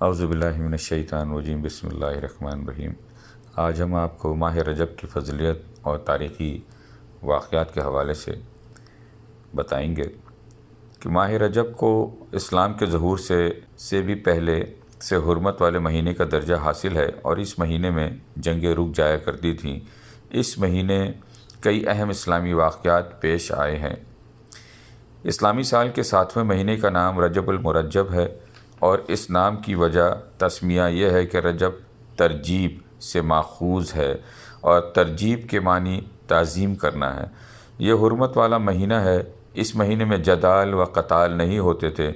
اعوذ باللہ من الشیطان الرجیم، بسم اللہ الرحمن الرحیم۔ آج ہم آپ کو ماہ رجب کی فضیلت اور تاریخی واقعات کے حوالے سے بتائیں گے کہ ماہ رجب کو اسلام کے ظہور سے بھی پہلے سے حرمت والے مہینے کا درجہ حاصل ہے، اور اس مہینے میں جنگیں رک جایا کرتی تھیں۔ اس مہینے کئی اہم اسلامی واقعات پیش آئے ہیں۔ اسلامی سال کے 7ویں مہینے کا نام رجب المرجب ہے، اور اس نام کی وجہ تسمیہ یہ ہے کہ رجب ترجیب سے ماخوذ ہے، اور ترجیب کے معنی تعظیم کرنا ہے۔ یہ حرمت والا مہینہ ہے۔ اس مہینے میں جدال و قتال نہیں ہوتے تھے،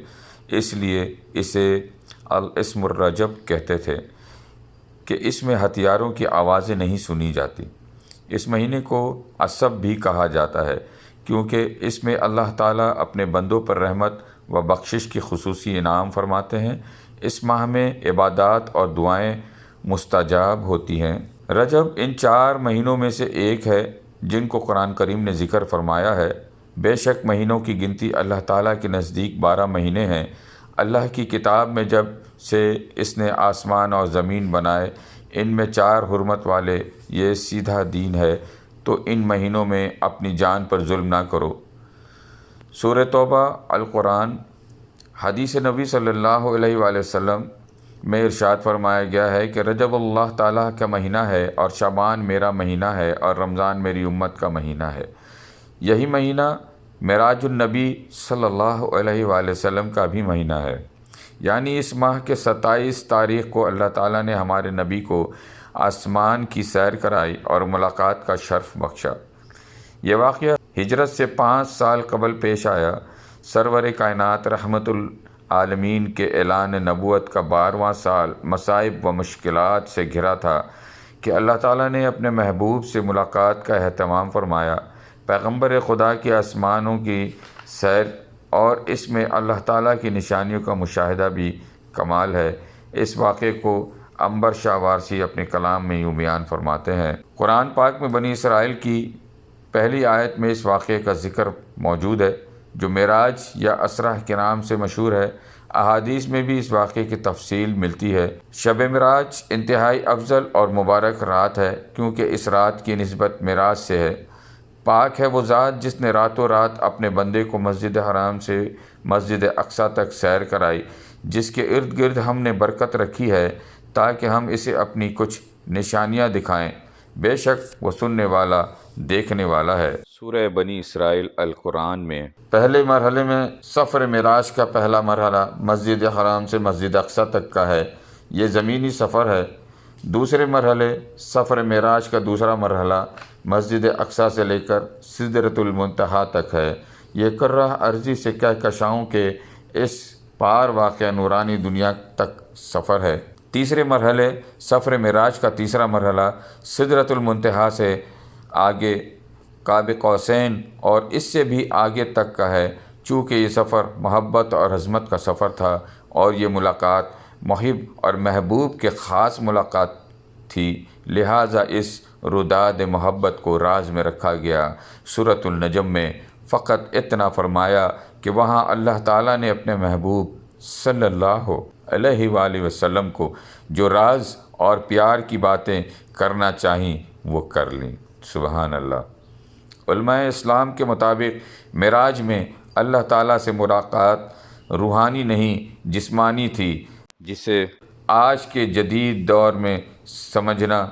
اس لیے اسے الاسم الرجب کہتے تھے کہ اس میں ہتھیاروں کی آوازیں نہیں سنی جاتی۔ اس مہینے کو عصب بھی کہا جاتا ہے، کیونکہ اس میں اللہ تعالیٰ اپنے بندوں پر رحمت و بخشش کی خصوصی انعام فرماتے ہیں۔ اس ماہ میں عبادات اور دعائیں مستجاب ہوتی ہیں۔ رجب ان 4 مہینوں میں سے ایک ہے جن کو قرآن کریم نے ذکر فرمایا ہے۔ بے شک مہینوں کی گنتی اللہ تعالیٰ کے نزدیک 12 مہینے ہیں۔ اللہ کی کتاب میں جب سے اس نے آسمان اور زمین بنائے، ان میں 4 حرمت والے، یہ سیدھا دین ہے، تو ان مہینوں میں اپنی جان پر ظلم نہ کرو۔ سورہ توبہ، القرآن۔ حدیث نبی صلی اللہ علیہ وآلہ وسلم میں ارشاد فرمایا گیا ہے کہ رجب اللہ تعالیٰ کا مہینہ ہے، اور شعبان میرا مہینہ ہے، اور رمضان میری امت کا مہینہ ہے۔ یہی مہینہ معراج النبی صلی اللہ علیہ وآلہ وسلم کا بھی مہینہ ہے، یعنی اس ماہ کے 27 تاریخ کو اللہ تعالیٰ نے ہمارے نبی کو آسمان کی سیر کرائی اور ملاقات کا شرف بخشا۔ یہ واقعہ ہجرت سے 5 سال قبل پیش آیا۔ سرور کائنات رحمت العالمین کے اعلان نبوت کا 12واں سال مصائب و مشکلات سے گھرا تھا کہ اللہ تعالیٰ نے اپنے محبوب سے ملاقات کا اہتمام فرمایا۔ پیغمبر خدا کے آسمانوں کی سیر اور اس میں اللہ تعالیٰ کی نشانیوں کا مشاہدہ بھی کمال ہے۔ اس واقعے کو عنبر شاہ وارثی اپنے کلام میں یوں بیان فرماتے ہیں۔ قرآن پاک میں بنی اسرائیل کی پہلی آیت میں اس واقعے کا ذکر موجود ہے، جو معراج یا اسرا کے نام سے مشہور ہے۔ احادیث میں بھی اس واقعے کی تفصیل ملتی ہے۔ شب معراج انتہائی افضل اور مبارک رات ہے، کیونکہ اس رات کی نسبت معراج سے ہے۔ پاک ہے وہ ذات جس نے راتوں رات اپنے بندے کو مسجد حرام سے مسجد اقصیٰ تک سیر کرائی، جس کے ارد گرد ہم نے برکت رکھی ہے تاکہ ہم اسے اپنی کچھ نشانیاں دکھائیں۔ بے شک وہ سننے والا دیکھنے والا ہے۔ سورہ بنی اسرائیل القرآن میں پہلے مرحلے میں سفر معراج کا پہلا مرحلہ مسجد حرام سے مسجد اقصیٰ تک کا ہے، یہ زمینی سفر ہے۔ دوسرے مرحلے سفر معراج کا دوسرا مرحلہ مسجد اقصیٰ سے لے کر سدرۃ المنتہا تک ہے، یہ کرہ ارضی سے کہکشاؤں کے اس پار واقع نورانی دنیا تک سفر ہے۔ تیسرے مرحلے سفر معراج کا تیسرا مرحلہ سدرۃ المنتہا سے آگے قاب قوسین اور اس سے بھی آگے تک کا ہے۔ چونکہ یہ سفر محبت اور عظمت کا سفر تھا، اور یہ ملاقات محب اور محبوب کے خاص ملاقات تھی، لہٰذا اس روداد محبت کو راز میں رکھا گیا۔ سورۃ النجم میں فقط اتنا فرمایا کہ وہاں اللہ تعالیٰ نے اپنے محبوب صلی اللہ علیہ وآلہ وسلم کو جو راز اور پیار کی باتیں کرنا چاہیں وہ کر لیں۔ سبحان اللہ۔ علماء اسلام کے مطابق معراج میں اللہ تعالیٰ سے ملاقات روحانی نہیں جسمانی تھی، جسے آج کے جدید دور میں سمجھنا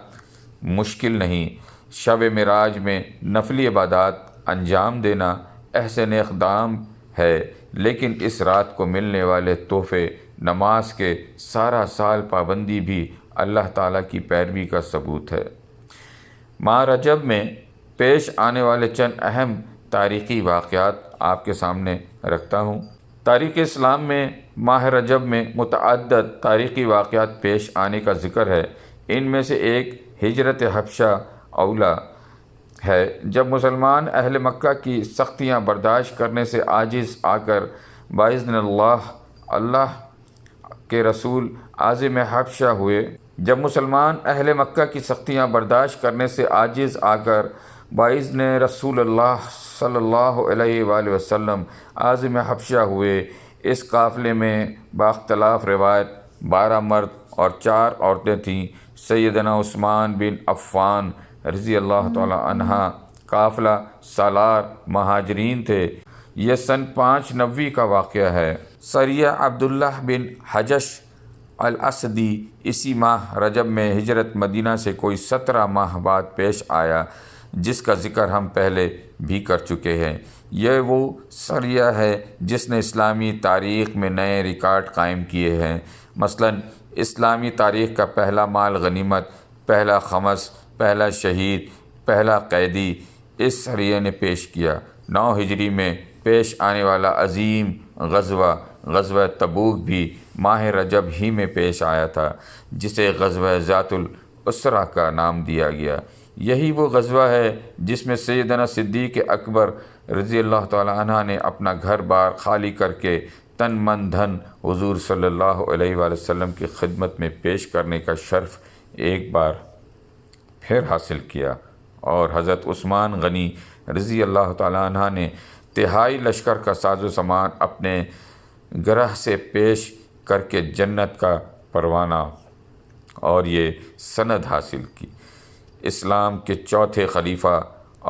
مشکل نہیں۔ شب معراج میں نفلی عبادات انجام دینا احسن اقدام ہے، لیکن اس رات کو ملنے والے تحفے نماز کے سارا سال پابندی بھی اللہ تعالیٰ کی پیروی کا ثبوت ہے۔ ماہ رجب میں پیش آنے والے چند اہم تاریخی واقعات آپ کے سامنے رکھتا ہوں۔ تاریخ اسلام میں ماہ رجب میں متعدد تاریخی واقعات پیش آنے کا ذکر ہے۔ ان میں سے ایک ہجرت حبشہ اولا ہے، جب مسلمان اہل مکہ کی سختیاں برداشت کرنے سے عاجز آ کر باذن اللہ کے رسول عازم حبشہ ہوئے۔ جب مسلمان اہل مکہ کی سختیاں برداشت کرنے سے عاجز آ کر باذن رسول اللہ صلی اللہ علیہ وآلہ وسلم عازم حبشہ ہوئے، اس قافلے میں باختلاف روایت 12 مرد اور 4 عورتیں تھیں۔ سیدنا عثمان بن عفان رضی اللہ تعالی عنہ قافلہ سالار مہاجرین تھے۔ یہ سن 590 کا واقعہ ہے۔ سریہ عبداللہ بن حجش الاسدی اسی ماہ رجب میں ہجرت مدینہ سے کوئی 17 ماہ بعد پیش آیا، جس کا ذکر ہم پہلے بھی کر چکے ہیں۔ یہ وہ سریہ ہے جس نے اسلامی تاریخ میں نئے ریکارڈ قائم کیے ہیں۔ مثلاً اسلامی تاریخ کا پہلا مال غنیمت، پہلا خمس، پہلا شہید، پہلا قیدی اس سریہ نے پیش کیا۔ 9 ہجری میں پیش آنے والا عظیم غزوہ تبوک بھی ماہ رجب ہی میں پیش آیا تھا، جسے غزوہ ذات العسرہ کا نام دیا گیا۔ یہی وہ غزوہ ہے جس میں سیدنا صدیق اکبر رضی اللہ تعالی عنہ نے اپنا گھر بار خالی کر کے تن من دھن حضور صلی اللہ علیہ وآلہ وسلم کی خدمت میں پیش کرنے کا شرف ایک بار پھر حاصل کیا، اور حضرت عثمان غنی رضی اللہ تعالی عنہ نے تہائی لشکر کا ساز و سامان اپنے گرہ سے پیش کر کے جنت کا پروانہ اور یہ سند حاصل کی۔ اسلام کے چوتھے خلیفہ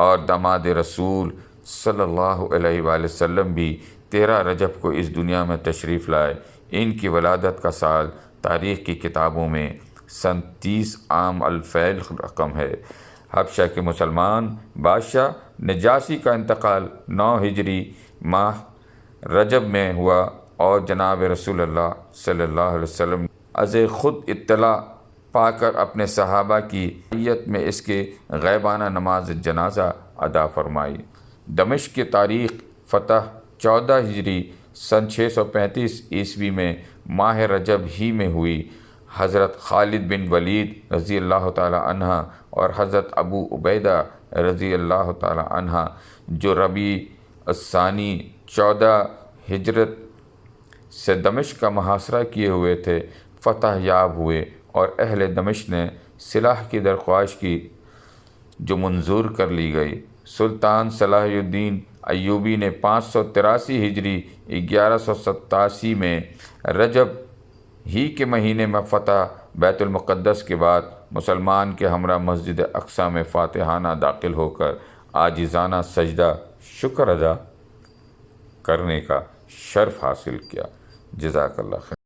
اور داماد رسول صلی اللہ علیہ وآلہ وسلم بھی 13 رجب کو اس دنیا میں تشریف لائے۔ ان کی ولادت کا سال تاریخ کی کتابوں میں سن 30 عام الفیل رقم ہے۔ حبشہ کے مسلمان بادشاہ نجاشی کا انتقال 9 ہجری ماہ رجب میں ہوا، اور جناب رسول اللہ صلی اللہ علیہ وسلم از خود اطلاع پا کر اپنے صحابہ کی رعیت میں اس کے غیبانہ نماز جنازہ ادا فرمائی۔ دمشق کی تاریخ فتح 14 ہجری سن 635 عیسوی میں ماہ رجب ہی میں ہوئی۔ حضرت خالد بن ولید رضی اللہ تعالی عنہ اور حضرت ابو عبیدہ رضی اللہ تعالی عنہ جو ربیع الثانی 14 ہجرت سے دمشق کا محاصرہ کیے ہوئے تھے، فتح یاب ہوئے، اور اہل دمشق نے صلح کی درخواست کی جو منظور کر لی گئی۔ سلطان صلاح الدین ایوبی نے 583 ہجری 1187 میں رجب ہی کے مہینے میں فتح بیت المقدس کے بعد مسلمان کے ہمراہ مسجد اقصیٰ میں فاتحانہ داخل ہو کر عاجزانہ سجدہ شکر ادا کرنے کا شرف حاصل کیا۔ جزاک اللہ خیر۔